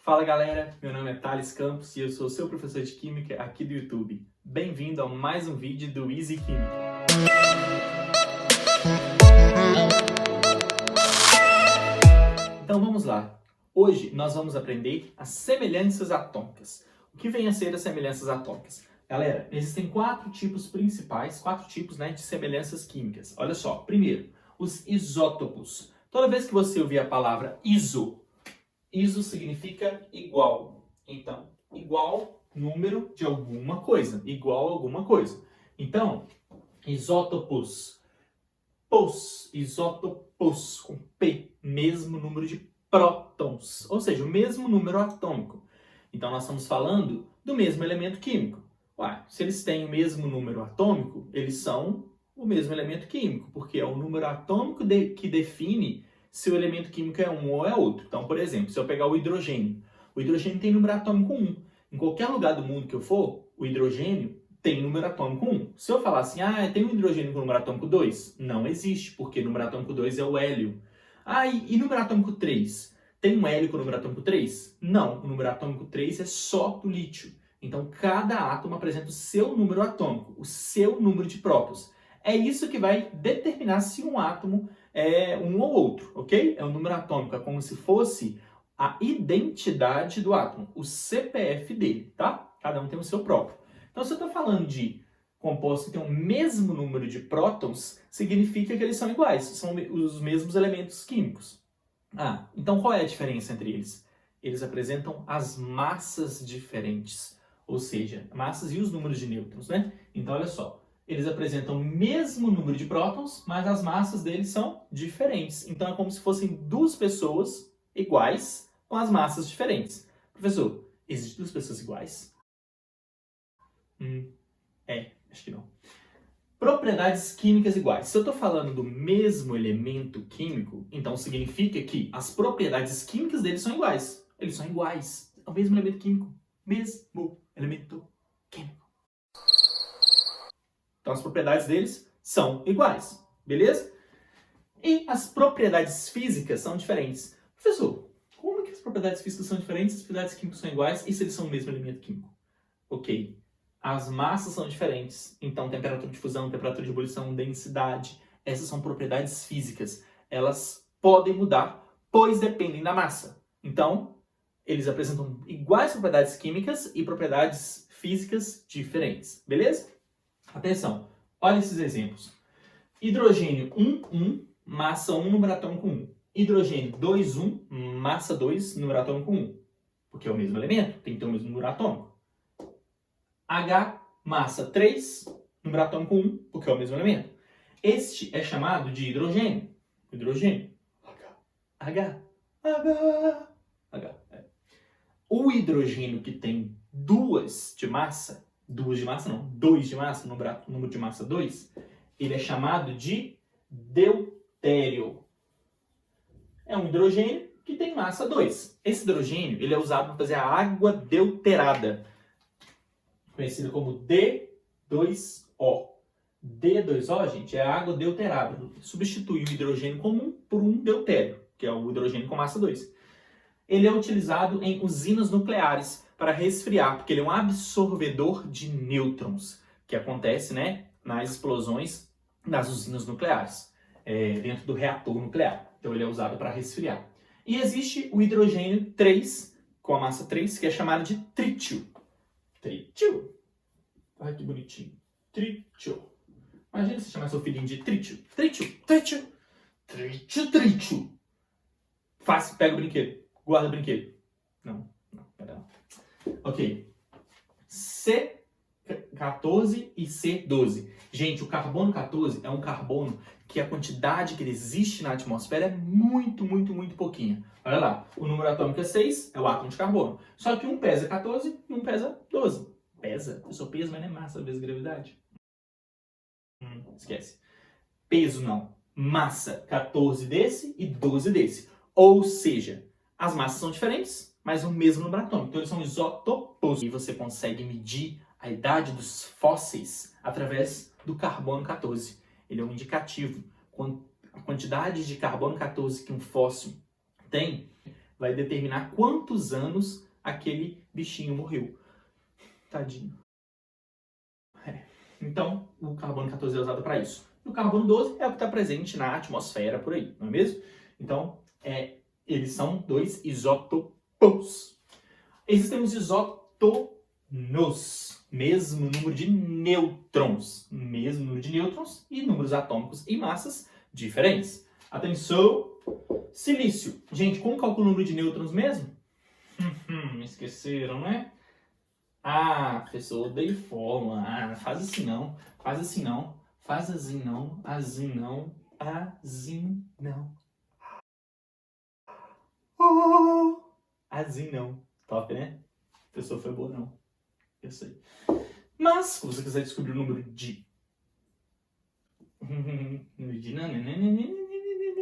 Fala galera, meu nome é Thales Campos e eu sou seu professor de Química aqui do YouTube. Bem-vindo a mais um vídeo do Easy Química. Então vamos lá. Hoje nós vamos aprender as semelhanças atômicas. O que vem a ser as semelhanças atômicas? Galera, existem quatro tipos principais, de semelhanças químicas. Olha só, primeiro, os isótopos. Toda vez que você ouvir a palavra iso significa igual. Então, igual número de alguma coisa. Igual a alguma coisa. Então, isótopos. Isótopos, com P. Mesmo número de prótons. Ou seja, o mesmo número atômico. Então, nós estamos falando do mesmo elemento químico. Ué, se eles têm o mesmo número atômico, eles são o mesmo elemento químico. Porque é o número atômico que define se o elemento químico é um ou é outro. Então, por exemplo, se eu pegar o hidrogênio tem número atômico 1. Em qualquer lugar do mundo que eu for, o hidrogênio tem número atômico 1. Se eu falar assim, tem um hidrogênio com número atômico 2, não existe, porque número atômico 2 é o hélio. E número atômico 3? Tem um hélio com número atômico 3? Não, o número atômico 3 é só do lítio. Então, cada átomo apresenta o seu número atômico, o seu número de prótons. É isso que vai determinar se um átomo é um ou outro, ok? É o número atômico, é como se fosse a identidade do átomo, o CPF dele, tá? Cada um tem o seu próprio. Então, se eu estou falando de compostos que têm o mesmo número de prótons, significa que eles são iguais, são os mesmos elementos químicos. Então qual é a diferença entre eles? Eles apresentam as massas diferentes, ou seja, massas e os números de nêutrons, né? Então, olha só. Eles apresentam o mesmo número de prótons, mas as massas deles são diferentes. Então, é como se fossem duas pessoas iguais com as massas diferentes. Professor, existem duas pessoas iguais? Acho que não. Propriedades químicas iguais. Se eu estou falando do mesmo elemento químico, então significa que as propriedades químicas deles são iguais. Eles são iguais. É o mesmo elemento químico. Mesmo elemento químico. Então, as propriedades deles são iguais, beleza? E as propriedades físicas são diferentes. Professor, como é que as propriedades físicas são diferentes, as propriedades químicas são iguais e se eles são o mesmo elemento químico? Ok, as massas são diferentes, então temperatura de fusão, temperatura de ebulição, densidade, essas são propriedades físicas. Elas podem mudar, pois dependem da massa. Então, eles apresentam iguais propriedades químicas e propriedades físicas diferentes, beleza? Atenção, olha esses exemplos. Hidrogênio 1, massa 1, número atômico 1. Hidrogênio 2, massa 2, número atômico 1. Porque é o mesmo elemento, tem que ter o mesmo número atômico. H, massa 3, número atômico 1, porque é o mesmo elemento. Este é chamado de hidrogênio. Hidrogênio. H. O hidrogênio que tem 2 de massa, número de massa 2, ele é chamado de deutério. É um hidrogênio que tem massa 2. Esse hidrogênio ele é usado para fazer a água deuterada, conhecida como D2O. D2O, gente, é a água deuterada. Substitui o hidrogênio comum por um deutério, que é o hidrogênio com massa 2. Ele é utilizado em usinas nucleares para resfriar, porque ele é um absorvedor de nêutrons, que acontece, nas explosões das usinas nucleares, dentro do reator nuclear. Então ele é usado para resfriar. E existe o hidrogênio 3, com a massa 3, que é chamado de trítio. Trítio? Olha que bonitinho. Trítio. Imagina se chamar seu filhinho de trítio. Trítio. Fácil, pega o brinquedo. Guarda o brinquedo. Não, pera não. Ok. C14 e C12. Gente, o carbono 14 é um carbono que a quantidade que ele existe na atmosfera é muito pouquinha. Olha lá, o número atômico é 6, é o átomo de carbono. Só que um pesa 14 e um pesa 12. Pesa? Eu sou peso, mas não é massa vezes gravidade. Esquece. Peso não. Massa, 14 desse e 12 desse. Ou seja, as massas são diferentes, mas o mesmo número atômico. Então eles são isótopos. E você consegue medir a idade dos fósseis através do carbono 14. Ele é um indicativo. A quantidade de carbono 14 que um fóssil tem vai determinar quantos anos aquele bichinho morreu. Tadinho. Então, o carbono 14 é usado para isso. E o carbono 12 é o que está presente na atmosfera por aí, não é mesmo? Então, eles são dois isótopos. Existem os isótonos, mesmo número de nêutrons. Mesmo número de nêutrons e números atômicos e massas diferentes. Atenção! Silício. Gente, como calcula o número de nêutrons mesmo? Esqueceram, né? Ah, professor, odeio fórmula. Ah, faz assim não. Faz assim não. Faz assim não. Assim não. Assim não. Oh, assim não. Top, né? Professor, foi boa não. Eu sei. Mas, se você quiser descobrir o número de...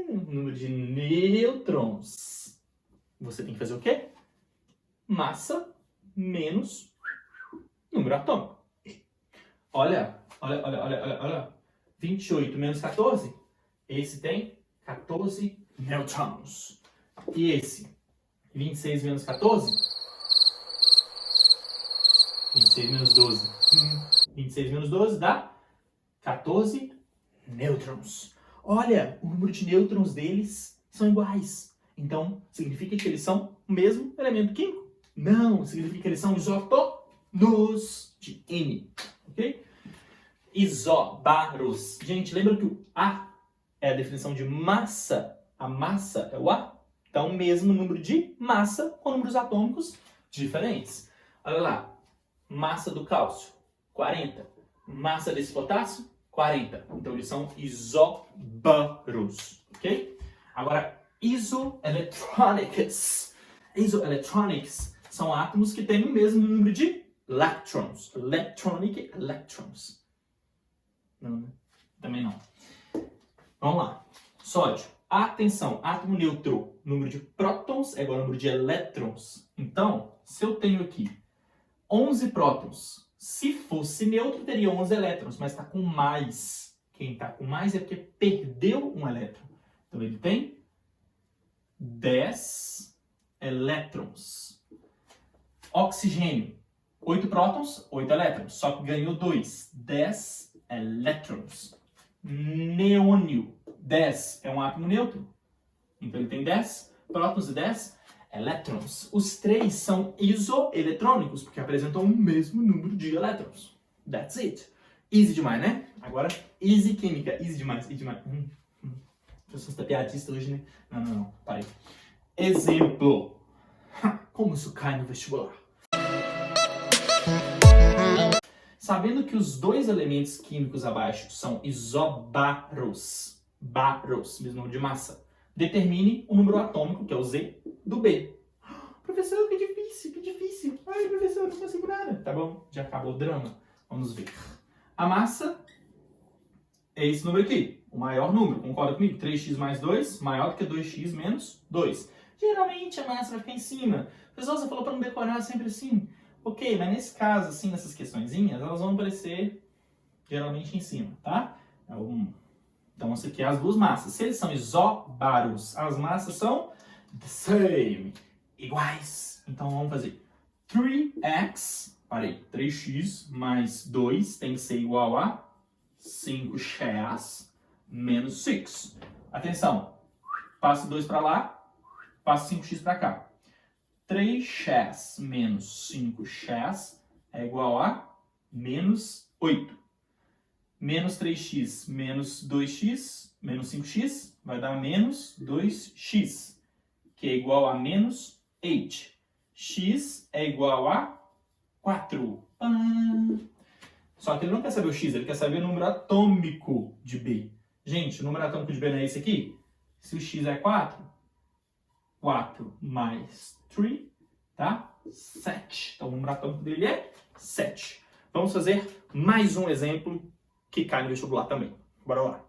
número de nêutrons, você tem que fazer o quê? Massa menos número atômico. Olha. 28 menos 14. Esse tem 14 nêutrons. E esse? 26 menos 14? 26 menos 12. 26 menos 12 dá 14 nêutrons. Olha, o número de nêutrons deles são iguais. Então, significa que eles são o mesmo elemento químico? Não, significa que eles são isótonos de N, ok? Isóbaros. Gente, lembra que o A é a definição de massa? A massa é o A? Então, o mesmo número de massa com números atômicos diferentes. Olha lá, massa do cálcio, 40. Massa desse potássio, 40. Então, eles são isóbaros, ok? Agora, isoelectrônicos. Isoelectrônicos são átomos que têm o mesmo número de electrons. Electronic electrons. Não, né? Também não. Vamos lá. Sódio. Atenção, átomo neutro. Número de prótons é igual ao número de elétrons. Então, se eu tenho aqui 11 prótons, se fosse neutro, teria 11 elétrons, mas está com mais. Quem está com mais é porque perdeu um elétron. Então, ele tem 10 elétrons. Oxigênio. 8 prótons, 8 elétrons. Só que ganhou 2. 10 elétrons. Neônio. 10 é um átomo neutro. Então ele tem 10 prótons e 10 elétrons. Os três são isoeletrônicos, porque apresentam o mesmo número de elétrons. That's it. Easy demais, né? Agora, easy química. Easy demais, easy demais. Você está piadista hoje, né? Não. Parei. Exemplo. Como isso cai no vestibular? Sabendo que os dois elementos químicos abaixo são isobaros, mesmo número de massa, determine o número atômico, que é o Z, do B. Professor, que difícil. Ai, professor, não consigo nada. Tá bom, já acabou o drama. Vamos ver. A massa é esse número aqui, o maior número, concorda comigo? 3x mais 2, maior do que 2x menos 2. Geralmente a massa vai ficar em cima. Professor, você falou para não decorar sempre assim. Ok, mas nesse caso, assim, nessas questõezinhas, elas vão aparecer geralmente em cima, tá? Então, isso aqui é as duas massas. Se eles são isóbaros, as massas são the same, iguais. Então, vamos fazer 3x mais 2 tem que ser igual a 5x menos 6. Atenção, passa 2 para lá, passa 5x para cá. 3x menos 5x é igual a menos 8. Menos 3x menos 2x, menos 5x, vai dar menos 2x, que é igual a menos 8. X é igual a 4. Só que ele não quer saber o x, ele quer saber o número atômico de B. Gente, o número atômico de B não é esse aqui? Se o x é 4, 4 mais 3, tá? 7. Então, o número atômico dele é 7. Vamos fazer mais um exemplo que cai no vestibular também. Bora lá.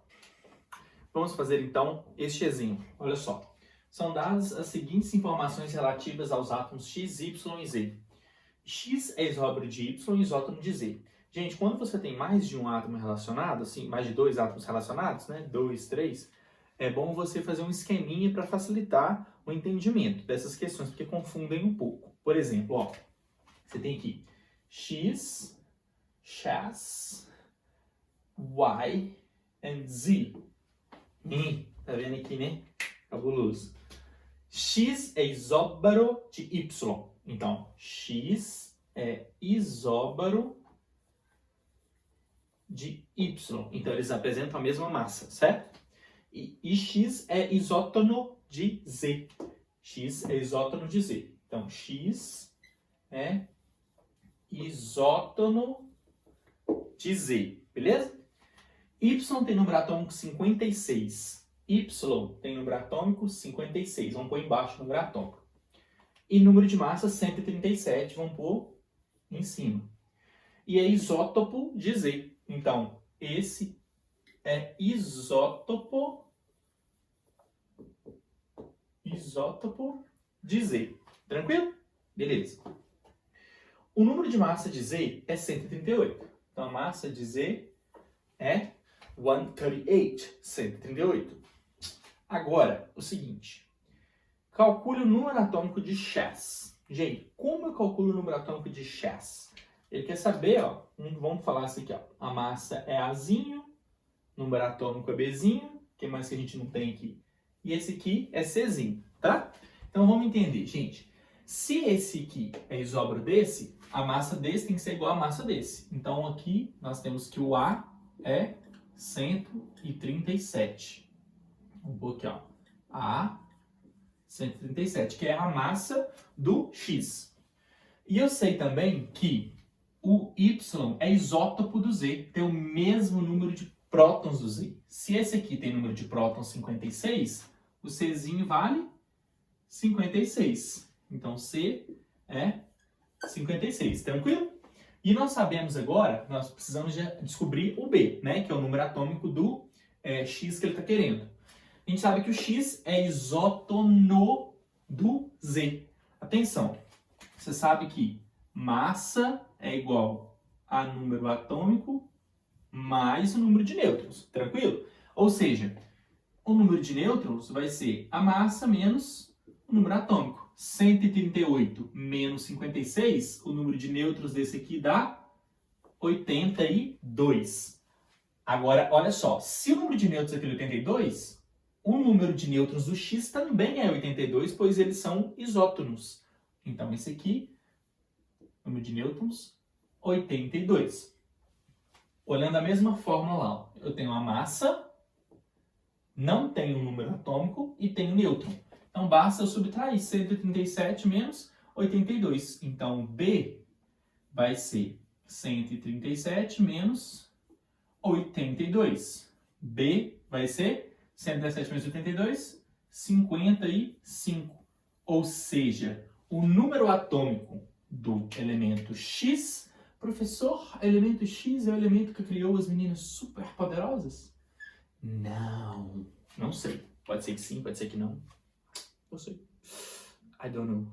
Vamos fazer, então, este exemplo. Olha só. São dadas as seguintes informações relativas aos átomos X, Y e Z. X é isóbaro de Y e isótono de Z. Gente, quando você tem mais de um átomo relacionado, assim, mais de 2 átomos relacionados, né? 2, 3... é bom você fazer um esqueminha para facilitar o entendimento dessas questões, porque confundem um pouco. Por exemplo, ó, você tem aqui x, chas, y and z. Tá vendo aqui, né? Cabuloso. X é isóbaro de y. Então, x é isóbaro de y. Então, eles apresentam a mesma massa, certo? E x é isótono de z. X é isótono de z. Então, x é isótono de z. Beleza? Y tem número atômico 56. Y tem número atômico 56. Vamos pôr embaixo o número atômico. E número de massa 137. Vamos pôr em cima. E é isótopo de Z. Então, esse é isótopo de Z. Tranquilo? Beleza. O número de massa de Z é 138. Então, a massa de Z é 138. 138. Agora, o seguinte. Calcule o número atômico de Chas. Gente, como eu calculo o número atômico de Chas? Ele quer saber, ó, vamos falar assim aqui, ó. A massa é Azinho, número atômico é Bzinho, o que mais que a gente não tem aqui? E esse aqui é Czinho, tá? Então vamos entender, gente. Se esse aqui é isóbaro desse, a massa desse tem que ser igual à massa desse. Então aqui nós temos que o A é 137. Vamos pôr aqui, ó. A 137, que é a massa do X. E eu sei também que o Y é isótopo do Z, tem o mesmo número de prótons do Z. Se esse aqui tem número de prótons 56, o Czinho vale 56. Então, C é 56, tranquilo? E nós sabemos agora, nós precisamos descobrir o B, né? Que é o número atômico do X que ele está querendo. A gente sabe que o X é isótono do Z. Atenção, você sabe que massa é igual a número atômico mais o número de nêutrons, tranquilo? Ou seja, o número de nêutrons vai ser a massa menos o número atômico. 138 menos 56, o número de nêutrons desse aqui dá 82. Agora, olha só, se o número de nêutrons aqui é 82, o número de nêutrons do X também é 82, pois eles são isótonos. Então, esse aqui, número de nêutrons, 82. Olhando a mesma fórmula lá, eu tenho a massa, não tenho o número atômico e tenho o nêutron. Então, basta eu subtrair 137 menos 82. Então, B vai ser 137 menos 82. B vai ser 137 menos 82, 55. Ou seja, o número atômico do elemento X. Professor, elemento X é o elemento que criou as meninas super poderosas? Não. Não sei. Pode ser que sim, pode ser que não. Não sei. I don't know.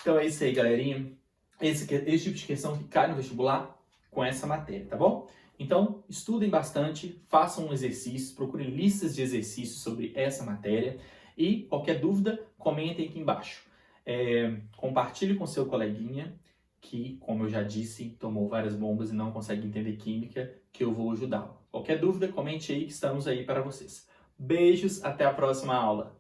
Então é isso aí, galerinha. Esse tipo de questão que cai no vestibular com essa matéria, tá bom? Então, estudem bastante, façam exercícios, procurem listas de exercícios sobre essa matéria e qualquer dúvida, comentem aqui embaixo. Compartilhe com seu coleguinha que, como eu já disse, tomou várias bombas e não consegue entender química, que eu vou ajudá-lo. Qualquer dúvida, comente aí que estamos aí para vocês. Beijos, até a próxima aula!